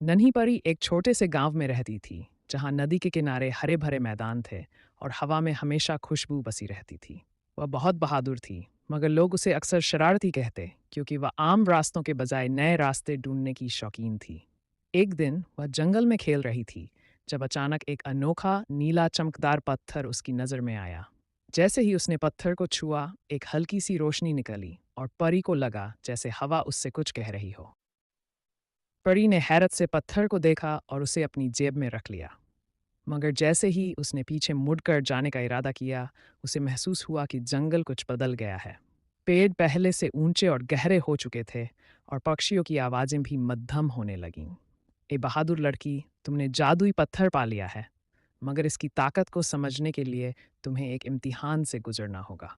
नन्ही परी एक छोटे से गांव में रहती थी जहां नदी के किनारे हरे भरे मैदान थे और हवा में हमेशा खुशबू बसी रहती थी। वह बहुत बहादुर थी, मगर लोग उसे अक्सर शरारती कहते क्योंकि वह आम रास्तों के बजाय नए रास्ते ढूंढने की शौकीन थी। एक दिन वह जंगल में खेल रही थी जब अचानक एक अनोखा नीला चमकदार पत्थर उसकी नज़र में आया। जैसे ही उसने पत्थर को छुआ, एक हल्की सी रोशनी निकली और परी को लगा जैसे हवा उससे कुछ कह रही हो। परी ने हैरत से पत्थर को देखा और उसे अपनी जेब में रख लिया। मगर जैसे ही उसने पीछे मुड़कर जाने का इरादा किया, उसे महसूस हुआ कि जंगल कुछ बदल गया है। पेड़ पहले से ऊंचे और गहरे हो चुके थे और पक्षियों की आवाज़ें भी मद्धम होने लगीं। ए बहादुर लड़की, तुमने जादुई पत्थर पा लिया है, मगर इसकी ताकत को समझने के लिए तुम्हें एक इम्तिहान से गुजरना होगा।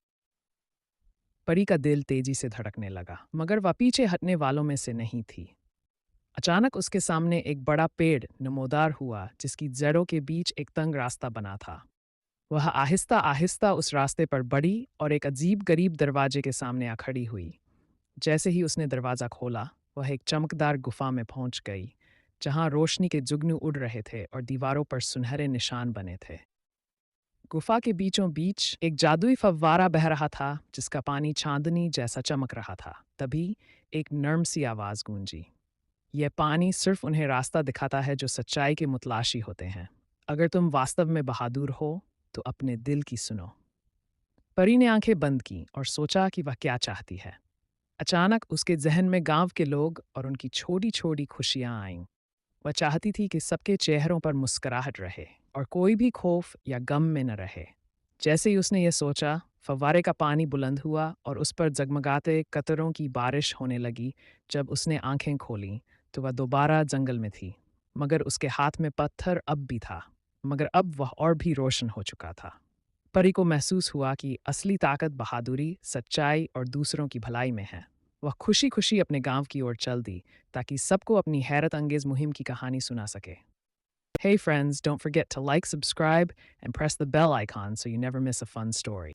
परी का दिल तेजी से धड़कने लगा, मगर वह पीछे हटने वालों में से नहीं थी। अचानक उसके सामने एक बड़ा पेड़ नमोदार हुआ जिसकी जड़ों के बीच एक तंग रास्ता बना था। वह आहिस्ता आहिस्ता उस रास्ते पर बढ़ी और एक अजीब गरीब दरवाजे के सामने आ खड़ी हुई। जैसे ही उसने दरवाज़ा खोला, वह एक चमकदार गुफा में पहुंच गई, जहां रोशनी के जुगनू उड़ रहे थे और दीवारों पर सुनहरे निशान बने थे। गुफा के बीचों बीच एक जादुई फव्वारा बह रहा था जिसका पानी चांदनी जैसा चमक रहा था। तभी एक नर्म सी आवाज़ गूंजी। यह पानी सिर्फ उन्हें रास्ता दिखाता है जो सच्चाई के मुतलाशी होते हैं। अगर तुम वास्तव में बहादुर हो तो अपने दिल की सुनो। परी ने आंखें बंद की और सोचा कि वह क्या चाहती है। अचानक उसके जहन में गांव के लोग और उनकी छोटी छोटी खुशियां आईं। वह चाहती थी कि सबके चेहरों पर मुस्कुराहट रहे और कोई भी खौफ या गम में न रहे। जैसे ही उसने ये सोचा, फव्वारे का पानी बुलंद हुआ और उस पर जगमगाते कतरों की बारिश होने लगी। जब उसने आंखें खोलीं, तो वह दोबारा जंगल में थी, मगर उसके हाथ में पत्थर अब भी था, मगर अब वह और भी रोशन हो चुका था। परी को महसूस हुआ कि असली ताकत बहादुरी, सच्चाई और दूसरों की भलाई में है। वह खुशी खुशी अपने गांव की ओर चल दी ताकि सबको अपनी हैरत अंगेज मुहिम की कहानी सुना सके। Hey friends, don't forget to like, subscribe, and press the bell icon so you never miss a fun story.